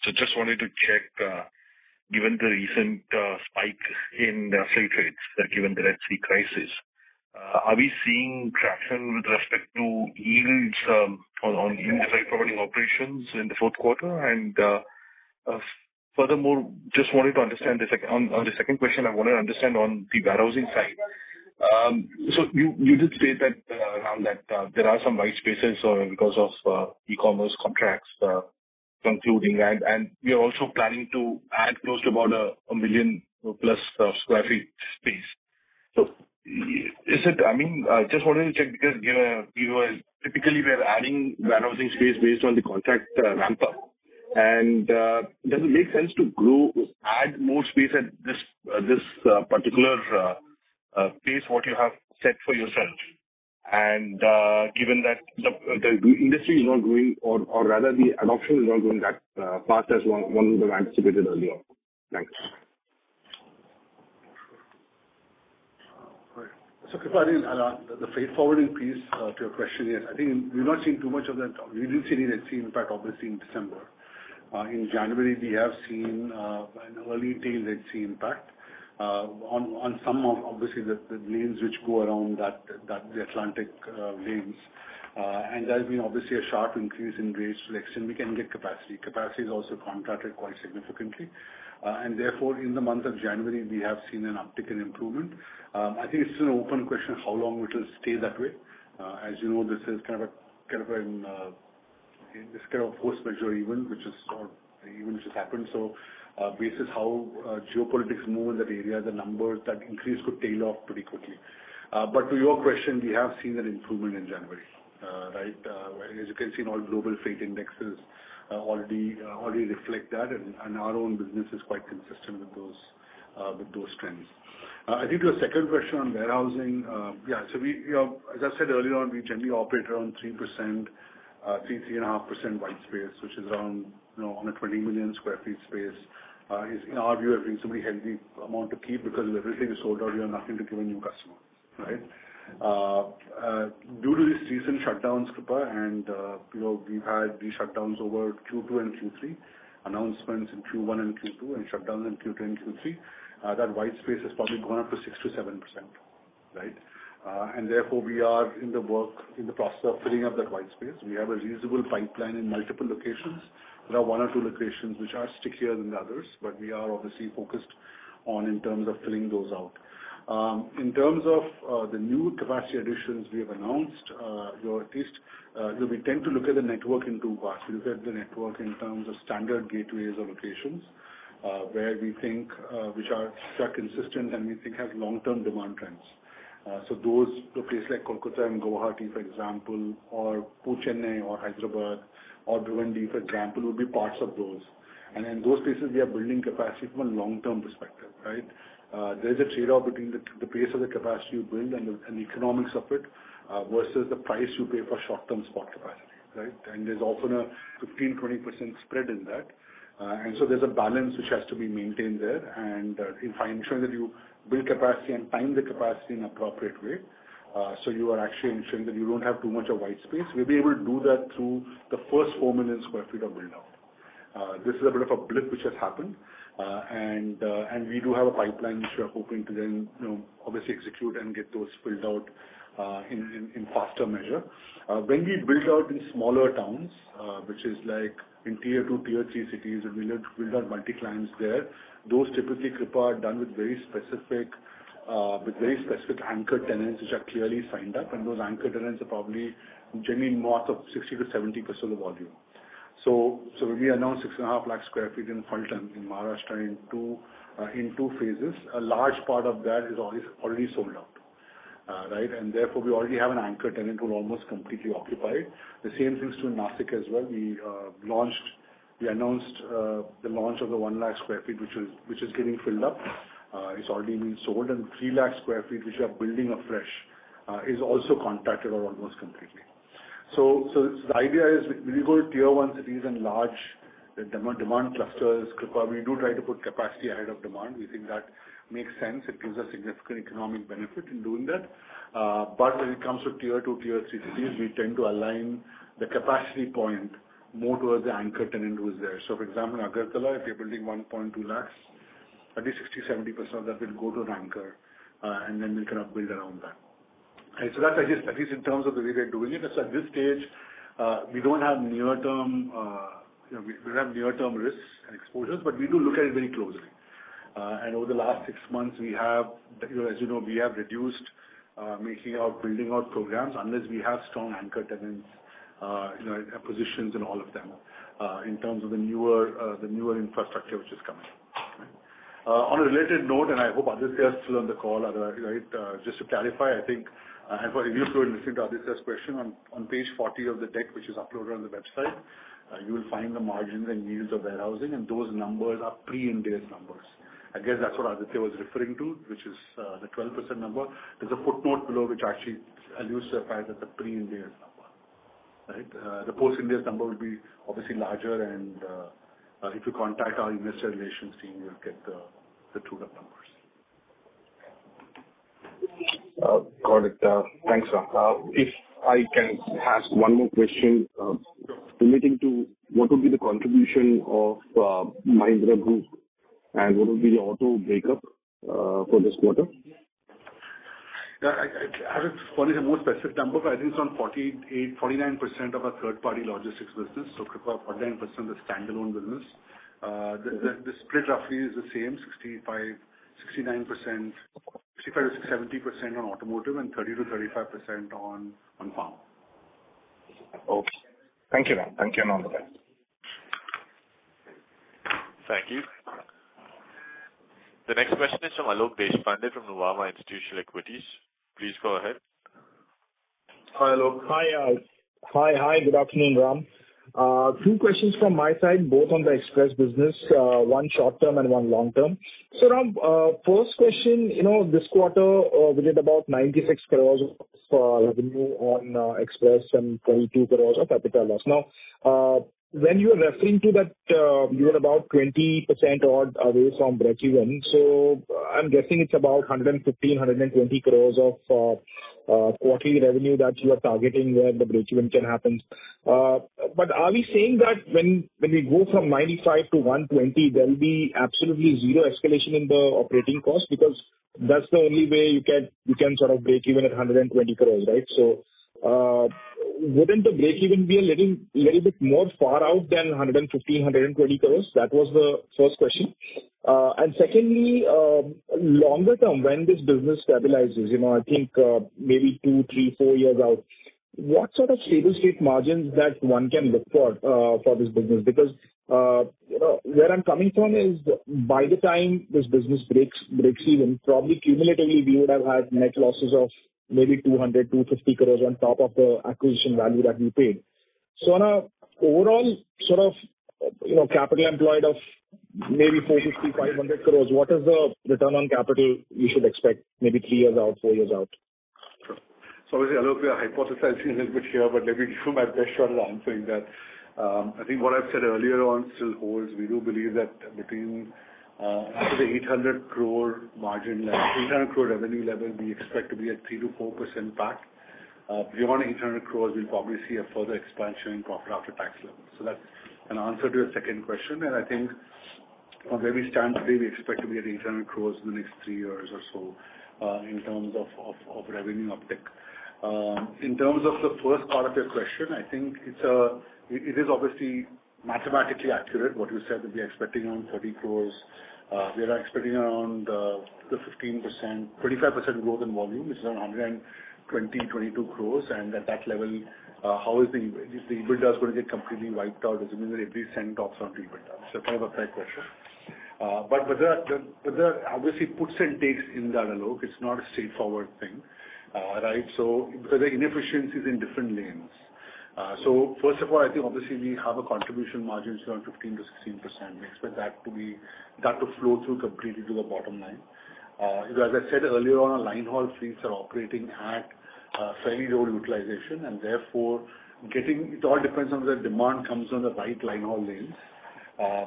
So just wanted to check, given the recent spike in freight rates, given the Red Sea crisis, are we seeing traction with respect to yields on in the freight forwarding operations in the fourth quarter? And furthermore, just wanted to understand on the second question, I want to understand on the warehousing side. So you did say that around that there are some white spaces because of e-commerce contracts concluding, and we are also planning to add close to about a million plus square feet space. So is it, I mean, just wanted to check, because typically we are adding warehousing space based on the contract ramp up. And does it make sense to add more space at this particular pace what you have set for yourself? And given that the industry is not growing, or rather the adoption is not growing that fast as one would have anticipated earlier. Thanks. So, Kripali, the freight forwarding piece to your question, yes, I think we've not seen too much of that. We didn't see any Red Sea impact, obviously, in December. In January, we have seen an early tail Red Sea impact on some of, obviously, the lanes which go around the Atlantic lanes. And there's been obviously a sharp increase in rates to the extent we can get capacity. Capacity is also contracted quite significantly. And therefore, in the month of January, we have seen an uptick in improvement. I think it's still an open question how long it will stay that way. As you know, this is kind of a force majeure event which has happened. So, basis how geopolitics move in that area, the numbers that increase could tail off pretty quickly. But to your question, we have seen an improvement in January, right? As you can see, in all global freight indexes already reflect that, and our own business is quite consistent with those trends. I think to your second question on warehousing, so we, as I said earlier on, we generally operate around 3%, 3.5% white space, which is around, on a 20 million square feet space, is in our view a reasonably healthy amount to keep, because if everything is sold out, we have nothing to give a new customer, right? Due to these recent shutdowns, Kripa, and we've had these shutdowns over Q2 and Q3, announcements in Q1 and Q2, and shutdowns in Q2 and Q3, that white space has probably gone up to 6 to 7%, right? And therefore, we are in the process of filling up that white space. We have a reasonable pipeline in multiple locations. There are 1 or 2 locations which are stickier than the others, but we are obviously focused on in terms of filling those out. In terms of the new capacity additions we have announced, at least we tend to look at the network in 2 parts. We look at the network in terms of standard gateways or locations, where we think which are consistent and we think have long-term demand trends. So those places like Kolkata and Guwahati, for example, or Chennai or Hyderabad or Bhiwandi, for example, would be parts of those. And in those places, we are building capacity from a long-term perspective, right? There is a trade-off between the pace of the capacity you build and the economics of it versus the price you pay for short-term spot capacity, right? And there's often a 15-20% spread in that. And so there's a balance which has to be maintained there, and in ensuring that you build capacity and time the capacity in an appropriate way. So you are actually ensuring that you don't have too much of white space. We'll be able to do that through the first 4 million square feet of build-out. This is a bit of a blip which has happened, and we do have a pipeline which we are hoping to then, obviously execute and get those filled out in faster measure. When we build out in smaller towns, which is like in tier 2, tier 3 cities, and we build out multi-clients there, those typically, Kripa, are done with very specific anchor tenants which are clearly signed up, and those anchor tenants are probably generally north of 60 to 70% of the volume. So when we announced 6.5 lakh square feet in Fulton in Maharashtra in two phases, a large part of that is already sold out. Right, and therefore we already have an anchor tenant who almost completely occupied. The same thing's true in Nashik as well. We announced the launch of the 1 lakh square feet, which is getting filled up. It's already been sold, and 3 lakh square feet, which we are building afresh, is also contracted or almost completely. So the idea is when we go to tier 1 cities and large demand clusters, Kripa, we do try to put capacity ahead of demand. We think that makes sense. It gives a significant economic benefit in doing that. But when it comes to tier 2, tier 3 cities, we tend to align the capacity point more towards the anchor tenant who is there. So for example, in Agartala, if you're building 1.2 lakhs, at least 60-70% of that will go to an anchor, and then we'll kind of build around that. And so that's at least in terms of the way we're doing it. So at this stage, we don't have near-term, we don't have near-term risks and exposures, but we do look at it very closely. And over the last 6 months, we have, as you know, we have reduced building out programs unless we have strong anchor tenants, positions in all of them, in terms of the newer infrastructure which is coming. On a related note, and I hope Aditya is still on the call, right, just to clarify, I think, and for review fluid listening to Aditya's question, on page 40 of the deck, which is uploaded on the website, you will find the margins and yields of warehousing, and those numbers are pre-Ind AS numbers. I guess that's what Aditya was referring to, which is the 12% number. There's a footnote below which actually alludes to the fact that the pre-Ind AS number, right? The post-Ind AS number will be obviously larger, and if you contact our investor relations team, you'll get the trued-up numbers. Got it. Thanks, Ram. If I can ask one more question relating to what would be the contribution of Mahindra Group and what would be the auto breakup for this quarter? Yeah, I haven't furnished a more specific number, but I think it's on 49% of our third-party logistics business. So 49% the standalone business. The split roughly is the same, 65-70% on automotive and 30-35% on farm. Okay. Thank you, Ram. Thank you, and all the best. Thank you. The next question is from Alok Deshpande from Nuvama Institutional Equities. Please go ahead. Hi, Alok. Hi. Good afternoon, Ram. 2 questions from my side, both on the express business, one short term and one long term. So Ram, first question, this quarter we did about 96 crores of revenue on express and 22 crores of capital loss. Now, when you are referring to that, you are about 20% odd away from break-even. So I'm guessing it's about 120 crores of quarterly revenue that you are targeting where the break-even can happen. But are we saying that when we go from 95 to 120, there will be absolutely zero escalation in the operating cost? Because that's the only way you can sort of break even at 120 crores, right? So wouldn't the break-even be a little bit more far out than 120 crores? That was the first question. And secondly, longer term, when this business stabilizes, I think maybe 2, 3, 4 years out, what sort of stable state margins that one can look for this business? Because where I'm coming from is by the time this business breaks even, probably cumulatively we would have had net losses of maybe 200-250 crores on top of the acquisition value that we paid. So on a overall sort of capital employed of maybe 450-500 crores, what is the return on capital you should expect maybe 3 years out, 4 years out? Sure. So obviously, Alok, we are hypothesizing a little bit here, but let me give you my best shot at answering that. I think what I've said earlier on still holds. We do believe that between after the 800 crore margin level, 800 crore revenue level, we expect to be at 3 to 4% PAT. Beyond 800 crores, we'll probably see a further expansion in profit after tax levels. So that's an answer to your second question. And I think from where we stand today, we expect to be at 800 crores in the next 3 years or so in terms of revenue uptick. In terms of the first part of your question, I think it is obviously mathematically accurate what you said, that we are expecting around 30 crores. We are expecting around the 15%, 25% growth in volume, which is around 22 crores. And at that level, how is the EBITDA going to get completely wiped out? Does it mean that every cent drops onto EBITDA? So kind of a fair question. But there are obviously puts and takes in that alone. It's not a straightforward thing, right? So because there are inefficiencies in different lanes. So first of all, I think obviously we have a contribution margin around 15 to 16%. We expect that to flow through completely to the bottom line. As I said earlier on, our line haul fleets are operating at fairly low utilization, and therefore it all depends on the demand comes on the right line haul lanes.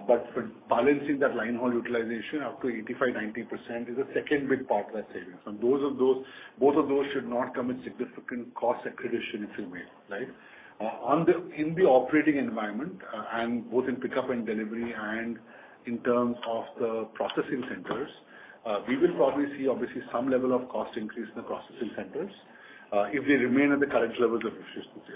But for balancing that line haul utilization up to 85-90% is the second big part of that savings. And both of those should not come with significant cost accretion, if you may, right? In the operating environment, and both in pickup and delivery and in terms of the processing centers, we will probably see obviously some level of cost increase in the processing centers if they remain at the current levels of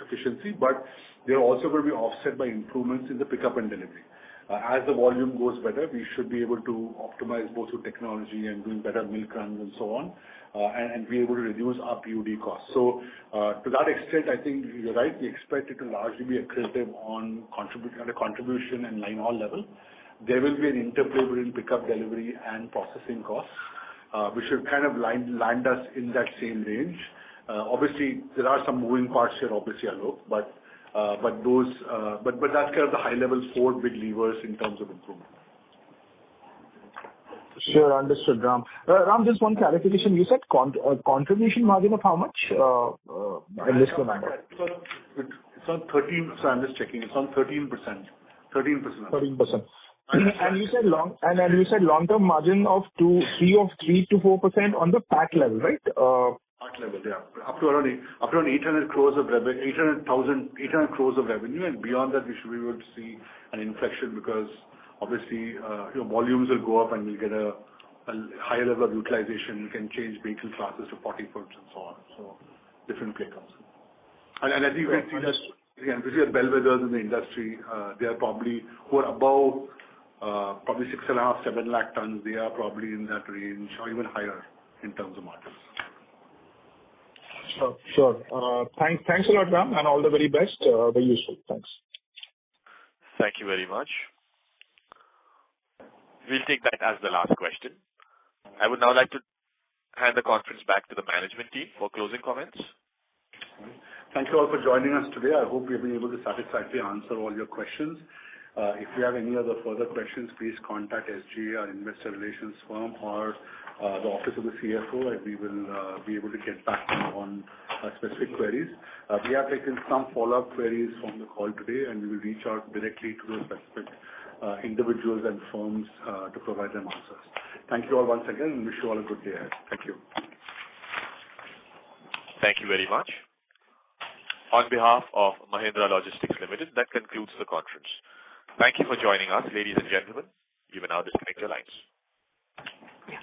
efficiency, but they're also going to be offset by improvements in the pickup and delivery. As the volume goes better, we should be able to optimize both through technology and doing better milk runs and so on, and be able to reduce our PUD costs. So to that extent, I think you're right. We expect it to largely be accretive at a contribution and line haul level. There will be an interplay between pickup, delivery, and processing costs, which should kind of land us in that same range. Obviously, there are some moving parts here, obviously, Alok, but that's kind of the high level 4 big levers in terms of improvement. Sure, understood, Ram. Ram, just one clarification. You said contribution margin of how much? I missed the number. It's on 13. So I'm just checking. It's on 13%. 13%. And you said long-term margin of 3 to 4% on the PAT level, right? PAT level, yeah. Up to around 800 crores of revenue, 800 crores of revenue, and beyond that, we should be able to see an inflection because obviously your volumes will go up and we'll get a higher level of utilization. We can change vehicle classes to 40 foot and so on. So different play comes in. And I think you can see that again, we see the bellwethers in the industry. They are probably who are above probably 6.5, 7 lakh tons. They are probably in that range or even higher in terms of margins. Sure. Thanks a lot, Ram, and all the very best. Very useful. Thanks. Thank you very much. We'll take that as the last question. I would now like to hand the conference back to the management team for closing comments. Thank you all for joining us today. I hope we have been able to satisfactorily answer all your questions. If you have any other further questions, please contact SGA, our investor relations firm, or the office of the CFO, and we will be able to get back to you on specific queries. We have taken some follow-up queries from the call today, and we will reach out directly to those specific individuals and firms to provide them answers. Thank you all once again, and wish you all a good day ahead. Thank you. Thank you very much. On behalf of Mahindra Logistics Limited, that concludes the conference. Thank you for joining us, ladies and gentlemen. You may now disconnect your lines. Yeah.